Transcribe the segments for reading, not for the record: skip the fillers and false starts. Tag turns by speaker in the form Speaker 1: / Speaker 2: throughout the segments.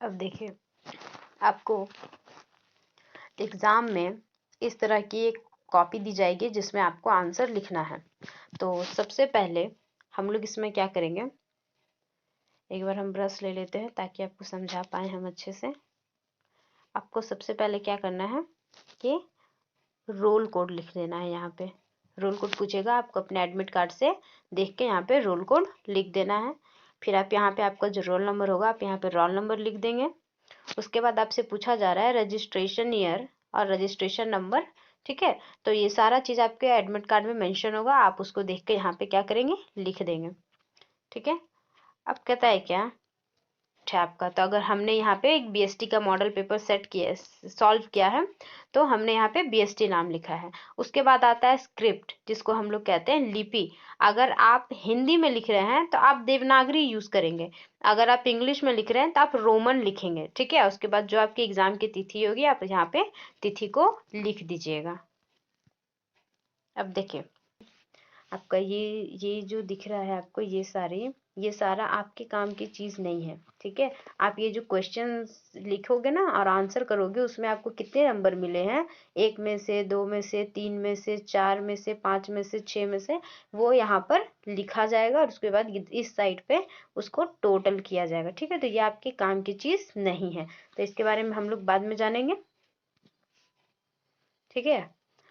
Speaker 1: अब देखिए, आपको एग्जाम में इस तरह की एक कॉपी दी जाएगी जिसमें आपको आंसर लिखना है। तो सबसे पहले हम लोग इसमें क्या करेंगे, एक बार हम ब्रश ले लेते हैं ताकि आपको समझा पाए हम अच्छे से। आपको सबसे पहले क्या करना है कि रोल कोड लिख देना है। यहाँ पे रोल कोड पूछेगा, आपको अपने एडमिट कार्ड से देख के यहाँ पे रोल कोड लिख देना है। फिर आप यहाँ पे आपका जो रोल नंबर होगा आप यहाँ पे रोल नंबर लिख देंगे। उसके बाद आपसे पूछा जा रहा है रजिस्ट्रेशन ईयर और रजिस्ट्रेशन नंबर, ठीक है। तो ये सारा चीज़ आपके एडमिट कार्ड में मेंशन होगा, आप उसको देख के यहाँ पे क्या करेंगे, लिख देंगे, ठीक है। अब कहता है क्या अच्छा आपका, तो अगर हमने यहाँ पे एक बीएसटी का मॉडल पेपर सेट किया, सॉल्व किया है, तो हमने यहाँ पे बीएसटी नाम लिखा है। उसके बाद आता है स्क्रिप्ट, जिसको हम लोग कहते हैं लिपि। अगर आप हिंदी में लिख रहे हैं तो आप देवनागरी यूज करेंगे, अगर आप इंग्लिश में लिख रहे हैं तो आप रोमन लिखेंगे, ठीक है। उसके बाद जो आपकी एग्जाम की तिथि होगी आप यहाँ पे तिथि को लिख दीजिएगा। अब देखिए आपका ये जो दिख रहा है आपको, ये सारा आपके काम की चीज नहीं है, ठीक है। आप ये जो क्वेश्चन लिखोगे ना और आंसर करोगे, उसमें आपको कितने नंबर मिले हैं, 1 में से, 2 में से, 3 में से, 4 में से, 5 में से, 6 में से, वो यहाँ पर लिखा जाएगा और उसके बाद इस साइड पे उसको टोटल किया जाएगा, ठीक है। तो ये आपके काम की चीज नहीं है, तो इसके बारे में हम लोग बाद में जानेंगे, ठीक है।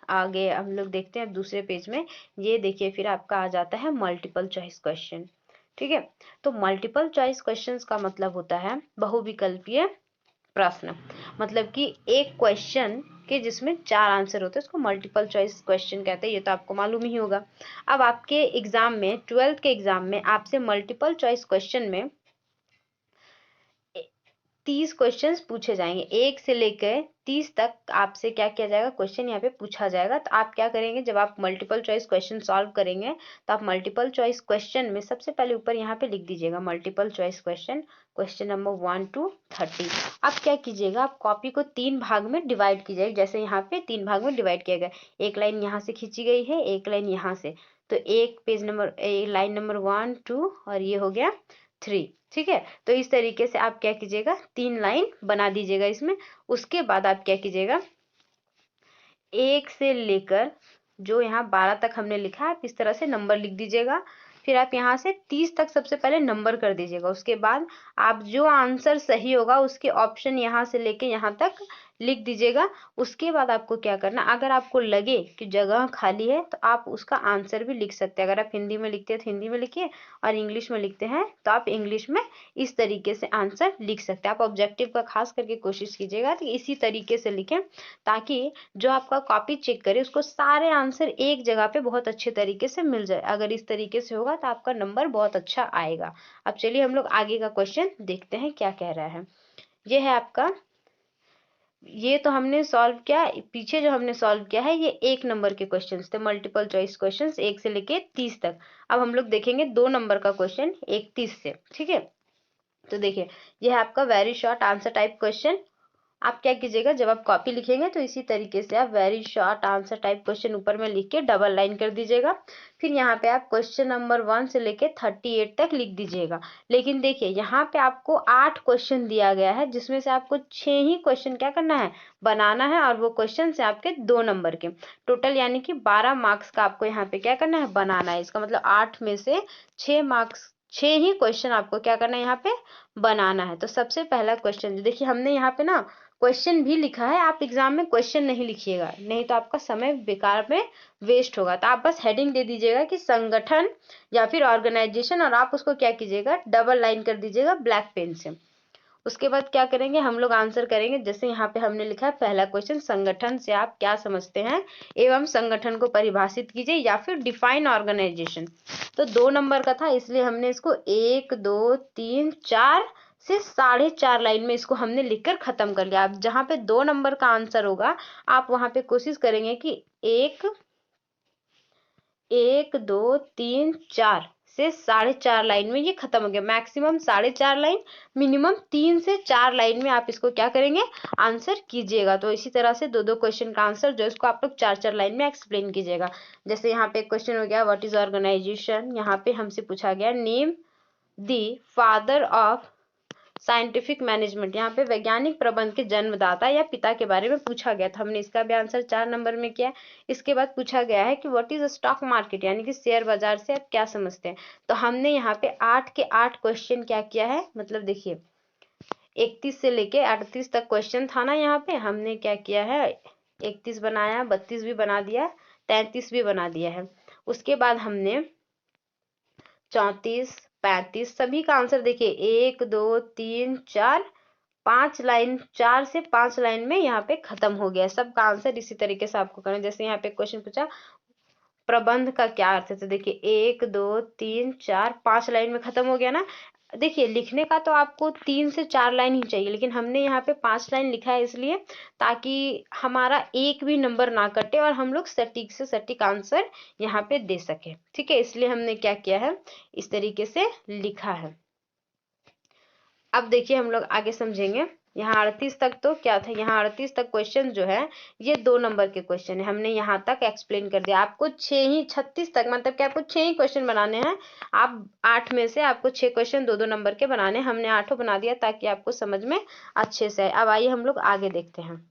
Speaker 1: आगे हम लोग देखते हैं दूसरे पेज में। ये देखिए फिर आपका आ जाता है मल्टीपल चॉइस क्वेश्चन, ठीक है। तो मल्टीपल चॉइस क्वेश्चंस का मतलब होता है बहुविकल्पीय प्रश्न, मतलब कि एक क्वेश्चन के जिसमें 4 आंसर होते हैं उसको मल्टीपल चॉइस क्वेश्चन कहते हैं, ये तो आपको मालूम ही होगा। अब आपके एग्जाम में 12th के एग्जाम में आपसे मल्टीपल चॉइस क्वेश्चन में 30 क्वेश्चंस पूछे जाएंगे, 1 से लेकर 30 तक आपसे क्या किया जाएगा, क्वेश्चन यहाँ पे पूछा जाएगा। तो आप क्या करेंगे, जब आप मल्टीपल चॉइस क्वेश्चन सॉल्व करेंगे तो आप मल्टीपल चॉइस क्वेश्चन में सबसे पहले ऊपर यहाँ पे लिख दीजिएगा multiple choice question, question number 1 to 30। आप क्या कीजिएगा, आप कॉपी को 3 भाग में डिवाइड कीजिएगा, जैसे यहाँ पे 3 भाग में डिवाइड किया गया, एक लाइन यहाँ से खींची गई है, एक लाइन यहाँ से, तो एक पेज नंबर लाइन नंबर 1 2 और ये हो गया 3, ठीक है। तो इस तरीके से आप क्या कीजिएगा, 3 लाइन बना दीजिएगा इसमें। उसके बाद आप क्या कीजिएगा, 1 से लेकर जो यहाँ 12 तक हमने लिखा है, आप इस तरह से नंबर लिख दीजिएगा। फिर आप यहाँ से 30 तक सबसे पहले नंबर कर दीजिएगा। उसके बाद आप जो आंसर सही होगा उसके ऑप्शन यहाँ से लेके यहाँ तक लिख दीजिएगा। उसके बाद आपको क्या करना, अगर आपको लगे कि जगह खाली है तो आप उसका आंसर भी लिख सकते हैं। अगर आप हिंदी में लिखते हैं तो हिंदी में लिखिए, और इंग्लिश में लिखते हैं तो आप इंग्लिश में इस तरीके से आंसर लिख सकते हैं। आप ऑब्जेक्टिव का खास करके कोशिश कीजिएगा कि इसी तरीके से लिखें, ताकि जो आपका कॉपी चेक करे उसको सारे आंसर एक जगह पे बहुत अच्छे तरीके से मिल जाए। अगर इस तरीके से होगा तो आपका नंबर बहुत अच्छा आएगा। अब चलिए हम लोग आगे का क्वेश्चन देखते हैं क्या कह रहा है। ये है आपका, ये तो हमने सॉल्व किया, पीछे जो हमने सॉल्व किया है ये 1 नंबर के क्वेश्चंस थे, मल्टीपल चॉइस क्वेश्चंस 1 से लेके 30 तक। अब हम लोग देखेंगे 2 नंबर का क्वेश्चन 31 से, ठीक है। तो देखिए ये है आपका very short answer type question. आप क्या कीजिएगा, जब आप कॉपी लिखेंगे तो इसी तरीके से आप very short answer type question ऊपर में लिख के डबल लाइन कर दीजिएगा। फिर यहाँ पे आप क्वेश्चन नंबर 1 से लेके 38 तक लिख दीजिएगा। लेकिन देखिए यहाँ पे आपको 8 क्वेश्चन दिया गया है, जिसमें से आपको 6 ही क्वेश्चन क्या करना है, बनाना है, और वो क्वेश्चन से आपके 2 नंबर के टोटल, यानी कि 12 मार्क्स का आपको यहाँ पे क्या करना है, बनाना है। इसका मतलब 8 में से 6 मार्क्स, 6 ही क्वेश्चन आपको क्या करना है, यहाँ पे बनाना है। तो सबसे पहला क्वेश्चन देखिए, हमने यहाँ पे ना क्वेश्चन भी लिखा है, आप एग्जाम में क्वेश्चन नहीं लिखिएगा, नहीं तो आपका समय बेकार में वेस्ट होगा। तो आप बस हेडिंग दे दीजिएगा कि संगठन या फिर ऑर्गेनाइजेशन, और आप उसको क्या कीजिएगा, डबल लाइन कर दीजिएगा ब्लैक पेन से। उसके बाद क्या करेंगे, हम लोग आंसर करेंगे। जैसे यहाँ पे हमने लिखा है पहला क्वेश्चन, संगठन से आप क्या समझते हैं एवं संगठन को परिभाषित कीजिए, या फिर डिफाइन ऑर्गेनाइजेशन। तो 2 नंबर का था, इसलिए हमने इसको 1 2 3 4 से 4.5 लाइन में इसको हमने लिखकर खत्म कर लिया। अब जहाँ पे 2 नंबर का आंसर होगा आप वहां पे कोशिश करेंगे कि 1 2 3 4 से 4.5 लाइन में ये खत्म हो गया। मैक्सिमम 4.5 लाइन, मिनिमम 3 से 4 लाइन में आप इसको क्या करेंगे, आंसर कीजिएगा। तो इसी तरह से 2 क्वेश्चन का आंसर जो इसको आप लोग 4 लाइन में एक्सप्लेन कीजिएगा। जैसे यहाँ पे क्वेश्चन हो गया व्हाट इज ऑर्गेनाइजेशन, यहाँ पे हमसे पूछा गया name the father of scientific management, यहाँ पे वैज्ञानिक प्रबंध के जन्मदाता या पिता के बारे में पूछा गया था। हमने इसका भी आंसर 4 नंबर में किया। इसके बाद पूछा गया है कि व्हाट इज स्टॉक मार्केट, यानी कि शेयर बाजार से आप क्या समझते हैं। तो हमने यहाँ पे 8 के 8 क्वेश्चन क्या किया है, मतलब देखिए 31 से लेके 38 तक क्वेश्चन था ना, यहाँ पे हमने क्या किया है 31 बनाया, 32 भी बना दिया, 33 भी बना दिया है। उसके बाद हमने 34, 35 सभी का आंसर देखिए 1 2 3 4 5 लाइन, 4 से 5 लाइन में यहाँ पे खत्म हो गया। सबका आंसर इसी तरीके से आपको करना है। जैसे यहाँ पे क्वेश्चन पूछा प्रबंध का क्या अर्थ है, तो देखिए 1 2 3 4 5 लाइन में खत्म हो गया ना। देखिए लिखने का तो आपको 3 से 4 लाइन ही चाहिए, लेकिन हमने यहाँ पे 5 लाइन लिखा है इसलिए ताकि हमारा एक भी नंबर ना कटे और हम लोग सटीक से सटीक आंसर यहाँ पे दे सके। ठीक है, इसलिए हमने क्या किया है, इस तरीके से लिखा है। अब देखिए हम लोग आगे समझेंगे। यहाँ 38 तक तो क्या था, यहाँ 38 तक क्वेश्चन जो है ये 2 नंबर के क्वेश्चन है। हमने यहाँ तक एक्सप्लेन कर दिया। आपको 6 ही 36 तक, मतलब कि आपको 6 ही क्वेश्चन बनाने हैं। आप 8 में से आपको 6 क्वेश्चन 2 2 नंबर के बनाने हैं। हमने 8 बना दिया ताकि आपको समझ में अच्छे से आए। अब आइए हम लोग आगे देखते हैं।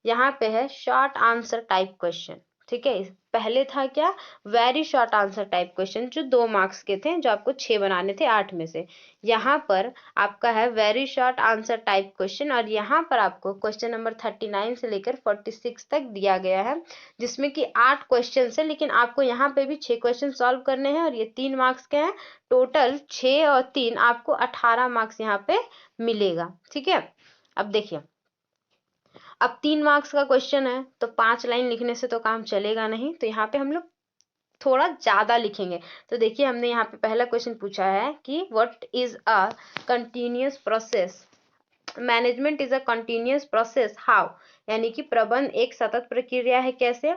Speaker 1: यहाँ पे है शॉर्ट आंसर टाइप क्वेश्चन। ठीक है, पहले था क्या, very short answer type question जो 2 मार्क्स के थे, जो आपको 6 बनाने थे 8 में से। यहाँ पर आपका है very short answer type question, और यहाँ पर आपको क्वेश्चन नंबर 39 से लेकर 46 तक दिया गया है, जिसमें कि 8 क्वेश्चन है, लेकिन आपको यहाँ पे भी 6 क्वेश्चन सॉल्व करने हैं और ये 3 मार्क्स के हैं। टोटल 6 और 3 आपको 18 मार्क्स यहाँ पे मिलेगा। ठीक है, अब देखिए अब 3 मार्क्स का क्वेश्चन है तो 5 लाइन लिखने से तो काम चलेगा नहीं, तो यहाँ पे हम लोग थोड़ा ज्यादा लिखेंगे। तो देखिए हमने यहाँ पे पहला क्वेश्चन पूछा है कि what is a continuous process, management is a continuous process how, यानी कि प्रबंध एक सतत प्रक्रिया है कैसे।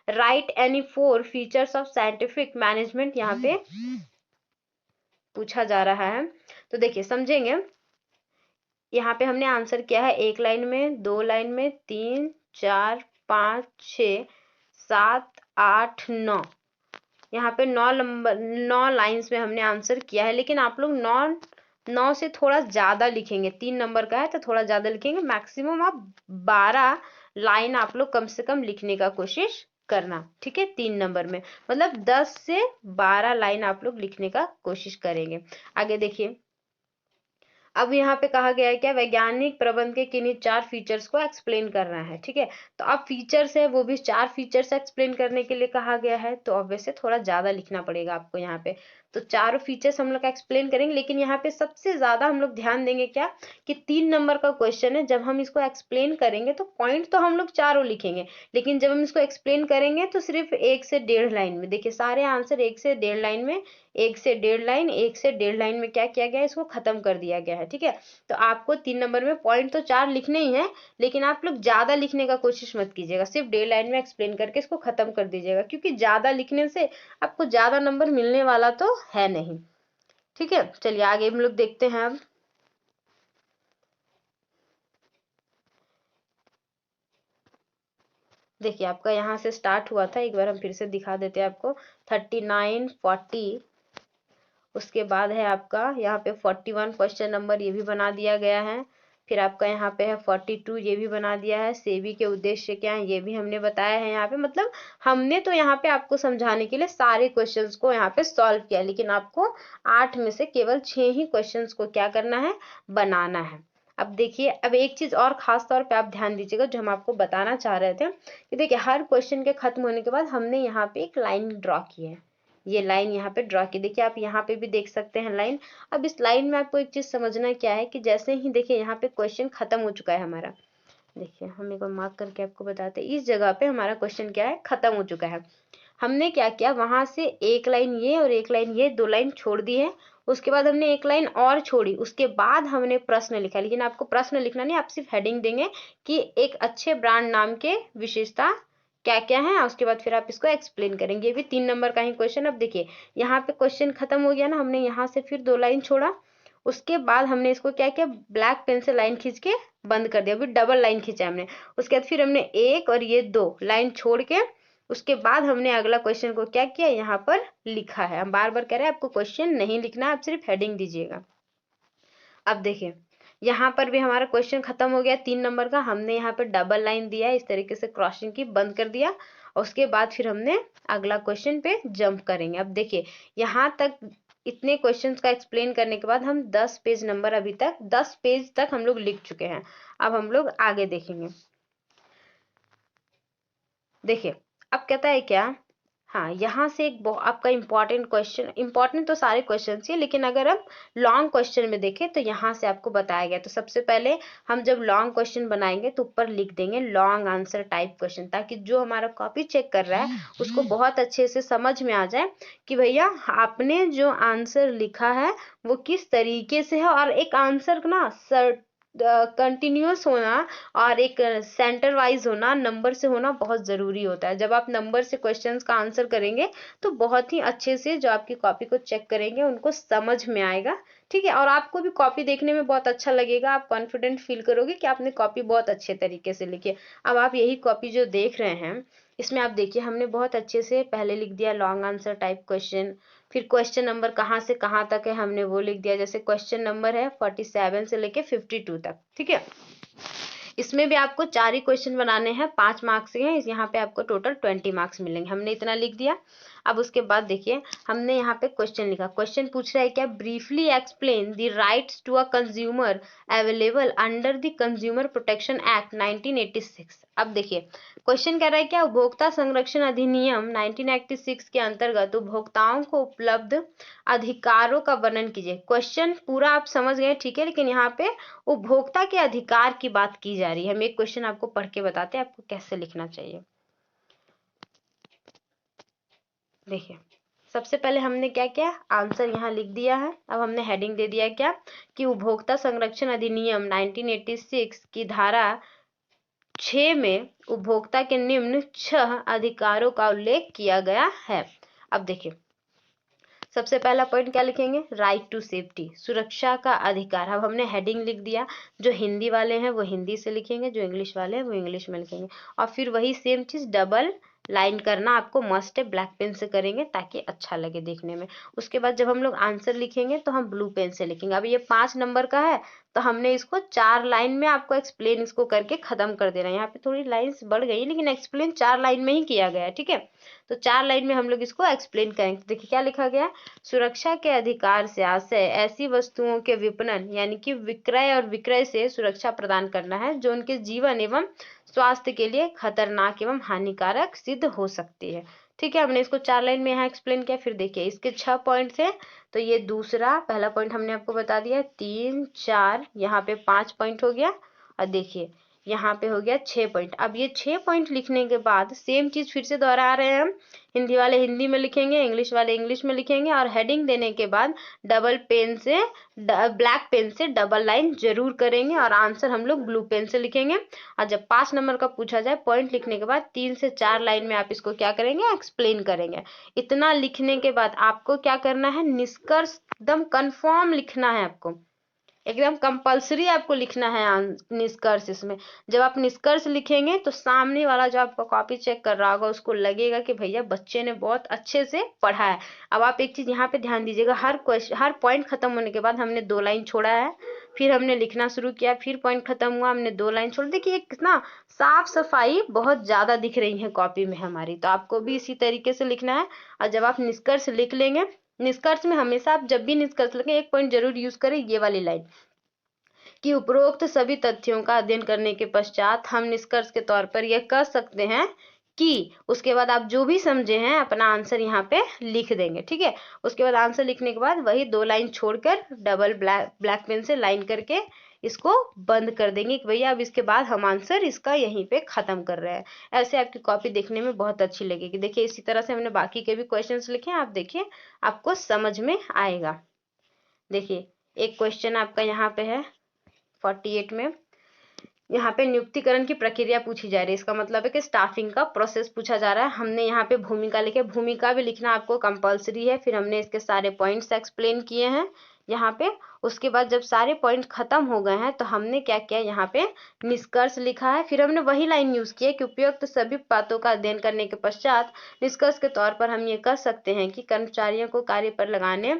Speaker 1: Right any 4 features of scientific management यहाँ पे पूछा जा रहा है। तो देखिए समझेंगे, यहाँ पे हमने आंसर किया है 1 लाइन में, 2 लाइन में, 3 4 5 6 7 8 9, यहाँ पे 9 नंबर 9 लाइंस में हमने आंसर किया है। लेकिन आप लोग 9 से थोड़ा ज्यादा लिखेंगे, 3 नंबर का है तो थोड़ा ज्यादा लिखेंगे। मैक्सिमम आप 12 लाइन आप लोग कम से कम लिखने का कोशिश करना। ठीक है, 3 नंबर में मतलब 10 से 12 लाइन आप लोग लिखने का कोशिश करेंगे। आगे देखिए, अब यहाँ पे कहा गया है क्या, वैज्ञानिक प्रबंध के किन्हीं 4 फीचर्स को एक्सप्लेन करना है। ठीक है, तो अब फीचर्स है वो भी 4 फीचर्स एक्सप्लेन करने के लिए कहा गया है, तो ऑब्वियसली थोड़ा ज्यादा लिखना पड़ेगा आपको यहाँ पे। तो चारों फीचर्स हम लोग एक्सप्लेन करेंगे, लेकिन यहाँ पे सबसे ज्यादा हम लोग ध्यान देंगे क्या कि 3 नंबर का क्वेश्चन है, जब हम इसको एक्सप्लेन करेंगे तो पॉइंट तो हम लोग चारों लिखेंगे, लेकिन जब हम इसको एक्सप्लेन करेंगे तो सिर्फ 1 से 1.5 लाइन में। देखिए सारे आंसर 1 से 1.5 लाइन में, 1 से 1.5 लाइन, 1 से 1.5 लाइन में क्या किया गया है, इसको खत्म कर दिया गया है। ठीक है, तो आपको 3 नंबर में पॉइंट तो 4 लिखने ही है, लेकिन आप लोग ज्यादा लिखने का कोशिश मत कीजिएगा, सिर्फ 1.5 लाइन में एक्सप्लेन करके इसको खत्म कर दीजिएगा, क्योंकि ज्यादा लिखने से आपको ज्यादा नंबर मिलने वाला तो है नहीं। ठीक है, चलिए आगे हम लोग देखते हैं। अब देखिए आपका यहाँ से स्टार्ट हुआ था, एक बार हम फिर से दिखा देते हैं आपको। 39 40, उसके बाद है आपका यहाँ पे 41 क्वेश्चन नंबर, ये भी बना दिया गया है। फिर आपका यहाँ पे है 42, ये भी बना दिया है। सेबी के उद्देश्य क्या है ये भी हमने बताया है यहाँ पे। मतलब हमने तो यहाँ पे आपको समझाने के लिए सारे क्वेश्चंस को यहाँ पे सॉल्व किया, लेकिन आपको 8 में से केवल 6 ही क्वेश्चंस को क्या करना है, बनाना है। अब देखिए, अब एक चीज और खास तौर पे आप ध्यान दीजिएगा, जो हम आपको बताना चाह रहे थे कि देखिए हर क्वेश्चन के खत्म होने के बाद हमने यहाँ पे एक लाइन ड्रॉ की है। ये लाइन यहाँ पे ड्रॉ की, देखिए आप यहाँ पे भी देख सकते हैं लाइन। अब इस लाइन में आपको एक चीज समझना क्या है कि जैसे ही देखिए यहाँ पे क्वेश्चन खत्म हो चुका है हमारा, देखिए हम एक बार मार्क करके आपको बताते हैं, इस जगह पे हमारा क्वेश्चन क्या है, खत्म हो चुका है। हमने क्या किया, वहां से एक लाइन ये और एक लाइन ये, 2 लाइन छोड़ दी है। उसके बाद हमने एक लाइन और छोड़ी, उसके बाद हमने प्रश्न लिखा। लेकिन आपको प्रश्न लिखना नहीं, आप सिर्फ हेडिंग देंगे कि एक अच्छे ब्रांड नाम के विशेषता क्या क्या है, उसके बाद फिर आप इसको एक्सप्लेन करेंगे। ये भी 3 नंबर का ही क्वेश्चन। अब देखिए यहाँ पे क्वेश्चन खत्म हो गया ना, हमने यहाँ से फिर 2 लाइन छोड़ा, उसके बाद हमने इसको क्या किया, ब्लैक पेन से लाइन खींच के बंद कर दिया। अभी डबल लाइन खींचा हमने, उसके बाद फिर हमने एक और ये 2 लाइन छोड़ के उसके बाद हमने अगला क्वेश्चन को क्या किया, यहाँ पर लिखा है। हम बार बार कह रहे हैं आपको क्वेश्चन नहीं लिखना, आप सिर्फ हेडिंग दीजिएगा। अब देखिए यहाँ पर भी हमारा क्वेश्चन खत्म हो गया 3 नंबर का। हमने यहाँ पे डबल लाइन दिया है, इस तरीके से क्रॉसिंग की, बंद कर दिया और उसके बाद फिर हमने अगला क्वेश्चन पे जंप करेंगे। अब देखिए यहाँ तक इतने क्वेश्चंस का एक्सप्लेन करने के बाद हम 10 पेज नंबर अभी तक 10 पेज तक हम लोग लिख चुके हैं। अब हम लोग आगे देखेंगे। देखिए अब कहता है क्या, हाँ यहाँ से एक आपका इम्पोर्टेंट क्वेश्चन, इम्पोर्टेंट तो सारे क्वेश्चन ही, लेकिन अगर हम लॉन्ग क्वेश्चन में देखें तो यहाँ से आपको बताया गया। तो सबसे पहले हम जब लॉन्ग क्वेश्चन बनाएंगे तो ऊपर लिख देंगे लॉन्ग आंसर टाइप क्वेश्चन, ताकि जो हमारा कॉपी चेक कर रहा है उसको बहुत अच्छे से समझ में आ जाए कि भैया आपने जो आंसर लिखा है वो किस तरीके से है। और एक आंसर ना कंटिन्यूअस होना और एक सेंटर वाइज होना, नंबर से होना बहुत ज़रूरी होता है। जब आप नंबर से क्वेश्चंस का आंसर करेंगे तो बहुत ही अच्छे से जो आपकी कॉपी को चेक करेंगे उनको समझ में आएगा, ठीक है। और आपको भी कॉपी देखने में बहुत अच्छा लगेगा, आप कॉन्फिडेंट फील करोगे कि आपने कॉपी बहुत अच्छे तरीके से लिखी है। अब आप यही कॉपी जो देख रहे हैं इसमें आप देखिए हमने बहुत अच्छे से पहले लिख दिया लॉन्ग आंसर टाइप क्वेश्चन, फिर क्वेश्चन नंबर कहाँ से कहाँ तक है हमने वो लिख दिया। जैसे क्वेश्चन नंबर है 47 से लेके 52 तक, ठीक है। इसमें भी आपको 4 ही क्वेश्चन बनाने हैं, 5 मार्क्स के हैं, यहाँ पे आपको टोटल 20 मार्क्स मिलेंगे। हमने इतना लिख दिया। अब उसके बाद देखिए हमने यहाँ पे क्वेश्चन लिखा। क्वेश्चन पूछ रहा है क्या, briefly explain the rights to a consumer available under the consumer protection act 1986। अब देखिए क्वेश्चन कह रहा है क्या, उपभोक्ता संरक्षण अधिनियम 1986 के अंतर्गत उपभोक्ताओं को उपलब्ध अधिकारों का वर्णन कीजिए। क्वेश्चन पूरा आप समझ गए, ठीक है, लेकिन यहाँ पे उपभोक्ता के अधिकार की बात की जा रही है। हम एक क्वेश्चन आपको पढ़ के बताते हैं आपको कैसे लिखना चाहिए। देखिए सबसे पहले हमने क्या किया, आंसर यहाँ लिख दिया है। अब हमने हेडिंग दे दिया क्या कि उपभोक्ता संरक्षण अधिनियम 1986 की धारा 6 में उपभोक्ता के निम्न 6 अधिकारों का उल्लेख किया गया है। अब देखिए सबसे पहला पॉइंट क्या लिखेंगे, राइट टू सेफ्टी, सुरक्षा का अधिकार। अब हमने हेडिंग लिख दिया, जो हिंदी वाले हैं वो हिंदी से लिखेंगे, जो इंग्लिश वाले हैं वो इंग्लिश में लिखेंगे। और फिर वही सेम चीज डबल लाइन करना आपको मस्ट है, ब्लैक पेन से करेंगे ताकि अच्छा लगे देखने में। उसके बाद जब हम लोग आंसर लिखेंगे तो हम ब्लू पेन से लिखेंगे। अब ये 5 नंबर का है तो हमने इसको 4 लाइन में आपको एक्सप्लेन इसको करके खत्म कर देना है। यहाँ पे थोड़ी लाइंस बढ़ गई लेकिन एक्सप्लेन 4 लाइन में ही किया गया है, ठीक है। तो 4 लाइन में हम लोग इसको एक्सप्लेन करेंगे। देखिए क्या लिखा गया, सुरक्षा के अधिकार से आशय ऐसी वस्तुओं के विपणन यानी कि विक्रय और विक्रय से सुरक्षा प्रदान करना है जो उनके जीवन एवं स्वास्थ्य के लिए खतरनाक एवं हानिकारक सिद्ध हो सकती है, ठीक है। हमने इसको 4 लाइन में यहाँ एक्सप्लेन किया। फिर देखिए इसके 6 पॉइंट थे, तो ये दूसरा पहला पॉइंट हमने आपको बता दिया, 3 4 यहाँ पे 5 पॉइंट हो गया। और देखिए यहाँ पे हो गया 6 पॉइंट। अब ये 6 पॉइंट लिखने के बाद सेम चीज फिर से दोहरा रहे हैं हम, हिंदी वाले हिंदी में लिखेंगे, इंग्लिश वाले इंग्लिश में लिखेंगे। और हेडिंग देने के बाद डबल पेन से ब्लैक पेन से डबल लाइन जरूर करेंगे और आंसर हम लोग ब्लू पेन से लिखेंगे। और जब 5 नंबर का पूछा जाए पॉइंट लिखने के बाद 3 से 4 लाइन में आप इसको क्या करेंगे, एक्सप्लेन करेंगे। इतना लिखने के बाद आपको क्या करना है, निष्कर्ष एकदम कंफर्म लिखना है, आपको एकदम कंपलसरी आपको लिखना है निष्कर्ष। इसमें जब आप निष्कर्ष लिखेंगे तो सामने वाला जो आपका कॉपी चेक कर रहा होगा उसको लगेगा कि भैया बच्चे ने बहुत अच्छे से पढ़ा है। अब आप एक चीज यहाँ पे ध्यान दीजिएगा, हर पॉइंट खत्म होने के बाद हमने 2 लाइन छोड़ा है, फिर हमने लिखना शुरू किया, फिर पॉइंट खत्म हुआ हमने 2 लाइन छोड़। देखिए कितना साफ सफाई बहुत ज्यादा दिख रही है कॉपी में हमारी, तो आपको भी इसी तरीके से लिखना है। और जब आप निष्कर्ष लिख लेंगे, निष्कर्ष में हमेशा आप जब भी निष्कर्ष लिखें एक पॉइंट जरूर यूज करें, ये वाली लाइन कि उपरोक्त सभी तथ्यों का अध्ययन करने के पश्चात हम निष्कर्ष के तौर पर यह कह सकते हैं कि, उसके बाद आप जो भी समझे हैं अपना आंसर यहाँ पे लिख देंगे, ठीक है। उसके बाद आंसर लिखने के बाद वही 2 लाइन छोड़कर डबल ब्लैक पेन से लाइन करके इसको बंद कर देंगे कि भैया अब इसके बाद हम आंसर इसका यहीं पे खत्म कर रहे हैं। ऐसे आपकी कॉपी देखने में बहुत अच्छी लगेगी। देखिए इसी तरह से हमने बाकी के भी क्वेश्चंस लिखे हैं, आप देखिए आपको समझ में आएगा। देखिए एक क्वेश्चन आपका यहाँ पे है 48 में, यहाँ पे नियुक्तिकरण की प्रक्रिया पूछी जा रही है। इसका मतलब है कि स्टाफिंग का प्रोसेस पूछा जा रहा है। हमने यहाँ पे भूमिका लिखे, भूमिका भी लिखना आपको कंपलसरी है। फिर हमने इसके सारे पॉइंट्स एक्सप्लेन किए हैं यहाँ पे। उसके बाद जब सारे पॉइंट खत्म हो गए हैं तो हमने क्या किया, यहाँ पे निष्कर्ष लिखा है। फिर हमने वही लाइन यूज की है कि उपयुक्त सभी बातों का अध्ययन करने के पश्चात निष्कर्ष के तौर पर हम ये कह सकते हैं कि कर्मचारियों को कार्य पर लगाने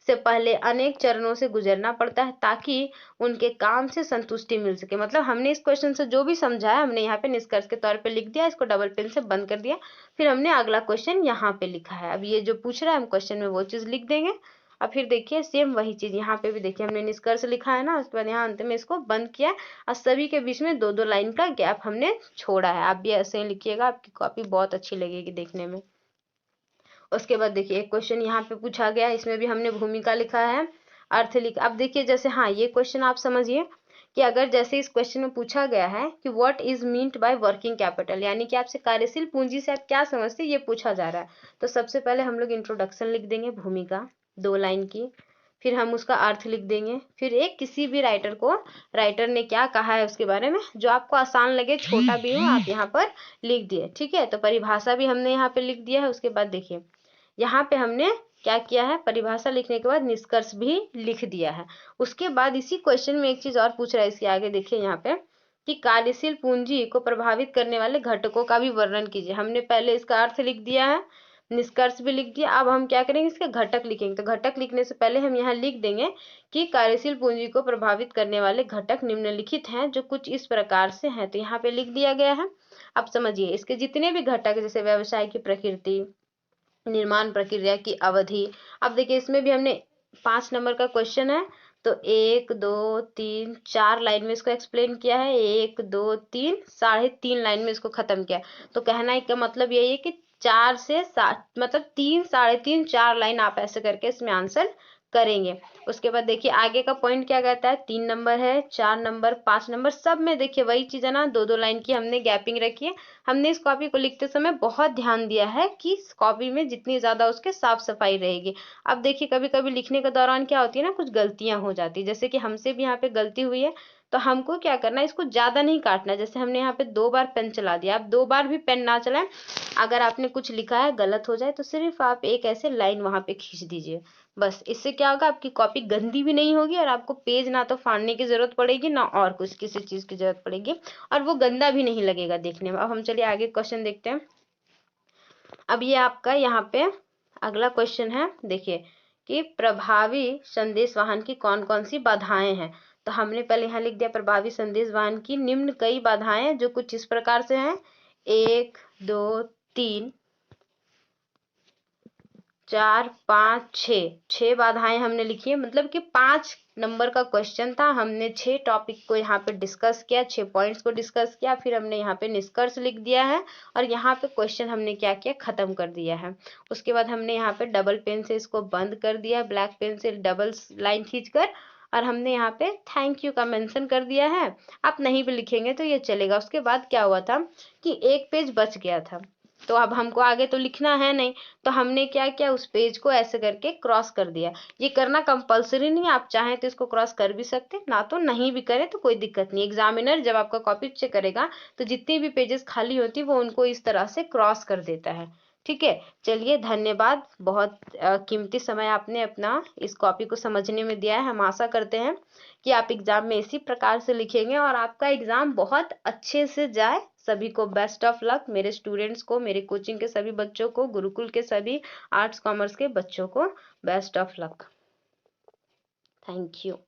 Speaker 1: से पहले अनेक चरणों से गुजरना पड़ता है ताकि उनके काम से संतुष्टि मिल सके। मतलब हमने इस क्वेश्चन से जो भी समझा है हमने यहाँ पे निष्कर्ष के तौर पे लिख दिया, इसको डबल पेन से बंद कर दिया, फिर हमने अगला क्वेश्चन यहाँ पे लिखा है। अब ये जो पूछ रहा है हम क्वेश्चन में वो चीज लिख देंगे। अब फिर देखिए सेम वही चीज यहाँ पे भी देखिए हमने निष्कर्ष लिखा है ना, उसके बाद यहाँ अंत में इसको बंद किया और सभी के बीच में 2-2 लाइन का गैप हमने छोड़ा है। आप भी ऐसे ही लिखिएगा, आपकी कॉपी बहुत अच्छी लगेगी देखने में। उसके बाद देखिए एक क्वेश्चन यहाँ पे पूछा गया, इसमें भी हमने भूमिका लिखा है, अर्थ लिखा। अब देखिए जैसे हाँ ये क्वेश्चन आप समझिए कि अगर जैसे इस क्वेश्चन में पूछा गया है कि what is meant by working capital, यानी कि आपसे कार्यशील पूंजी से आप क्या समझते हैं ये पूछा जा रहा है। तो सबसे पहले हम लोग इंट्रोडक्शन लिख देंगे, भूमिका 2 लाइन की, फिर हम उसका अर्थ लिख देंगे, फिर एक किसी भी राइटर ने क्या कहा है उसके बारे में, जो आपको आसान लगे, छोटा भी हो आप यहाँ पर लिख दिए। ठीक है, तो परिभाषा भी हमने यहाँ पे लिख दिया है। उसके बाद देखिए यहाँ पे हमने क्या किया है, परिभाषा लिखने के बाद निष्कर्ष भी लिख दिया है। उसके बाद इसी क्वेश्चन में एक चीज और पूछ रहा है, इसके आगे देखिए यहाँ पे कि कार्यशील पूंजी को प्रभावित करने वाले घटकों का भी वर्णन कीजिए। हमने पहले इसका अर्थ लिख दिया है, निष्कर्ष भी लिख दिया, अब हम क्या करेंगे इसके घटक लिखेंगे। तो घटक लिखने से पहले हम यहाँ लिख देंगे कि कार्यशील पूंजी को प्रभावित करने वाले घटक निम्नलिखित हैं जो कुछ इस प्रकार से हैं। तो यहाँ पे लिख दिया गया है। अब समझिए इसके जितने भी घटक जैसे व्यवसाय की प्रकृति, निर्माण प्रक्रिया की अवधि। अब देखिए इसमें भी हमने 5 नंबर का क्वेश्चन है, तो 1 2 3 4 लाइन में इसको एक्सप्लेन किया है, 1 2 3 3.5 लाइन में इसको खत्म किया। तो कहना का मतलब यही है कि 4 से 7 मतलब 3 3.5 4 लाइन आप ऐसे करके इसमें आंसर करेंगे। उसके बाद देखिए आगे का पॉइंट क्या कहता है, 3 नंबर है, 4 नंबर, 5 नंबर, सब में देखिए वही चीज है ना, 2-2 लाइन की हमने गैपिंग रखी है। हमने इस कॉपी को लिखते समय बहुत ध्यान दिया है कि इस कॉपी में जितनी ज्यादा उसके साफ सफाई रहेगी। अब देखिए कभी कभी लिखने के दौरान क्या होती है ना, कुछ गलतियां हो जाती है, जैसे कि हमसे भी यहाँ पे गलती हुई है। तो हमको क्या करना है, इसको ज्यादा नहीं काटना। जैसे हमने यहाँ पे 2 बार पेन चला दिया, आप 2 बार भी पेन ना चलाएं। अगर आपने कुछ लिखा है गलत हो जाए तो सिर्फ आप एक ऐसे लाइन वहां पे खींच दीजिए, बस। इससे क्या होगा, आपकी कॉपी गंदी भी नहीं होगी और आपको पेज ना तो फाड़ने की जरूरत पड़ेगी ना और कुछ किसी चीज की जरूरत पड़ेगी, और वो गंदा भी नहीं लगेगा देखने में। अब हम चलिए आगे क्वेश्चन देखते हैं। अब ये आपका यहाँ पे अगला क्वेश्चन है, देखिए कि प्रभावी संदेश वाहन की कौन कौन सी बाधाएं हैं। तो हमने पहले यहाँ लिख दिया प्रभावी संदेश वाहन की निम्न कई बाधाएं जो कुछ इस प्रकार से हैं, 1 2 3 4 5 6 बाधाएं हमने लिखी है। मतलब कि 5 नंबर का क्वेश्चन था, हमने 6 टॉपिक को यहाँ पे डिस्कस किया, 6 पॉइंट्स को डिस्कस किया, फिर हमने यहाँ पे निष्कर्ष लिख दिया है और यहाँ पे क्वेश्चन हमने क्या किया, खत्म कर दिया है। उसके बाद हमने यहाँ पे डबल पेन से इसको बंद कर दिया, ब्लैक पेन से डबल लाइन खींचकर, और हमने यहाँ पे थैंक यू का मेंशन कर दिया है। आप नहीं भी लिखेंगे तो ये चलेगा। उसके बाद क्या हुआ था कि एक पेज बच गया था, तो अब हमको आगे तो लिखना है नहीं, तो हमने क्या किया, उस पेज को ऐसे करके क्रॉस कर दिया। ये करना कंपलसरी नहीं है, आप चाहें तो इसको क्रॉस कर भी सकते, ना तो नहीं भी करें तो कोई दिक्कत नहीं। एग्जामिनर जब आपका कॉपी चेक करेगा तो जितनी भी पेजेस खाली होती है वो उनको इस तरह से क्रॉस कर देता है। ठीक है, चलिए धन्यवाद, बहुत कीमती समय आपने अपना इस कॉपी को समझने में दिया है। हम आशा करते हैं कि आप एग्जाम में इसी प्रकार से लिखेंगे और आपका एग्जाम बहुत अच्छे से जाए। सभी को बेस्ट ऑफ लक, मेरे स्टूडेंट्स को, मेरे कोचिंग के सभी बच्चों को, गुरुकुल के सभी आर्ट्स कॉमर्स के बच्चों को best of luck. Thank you.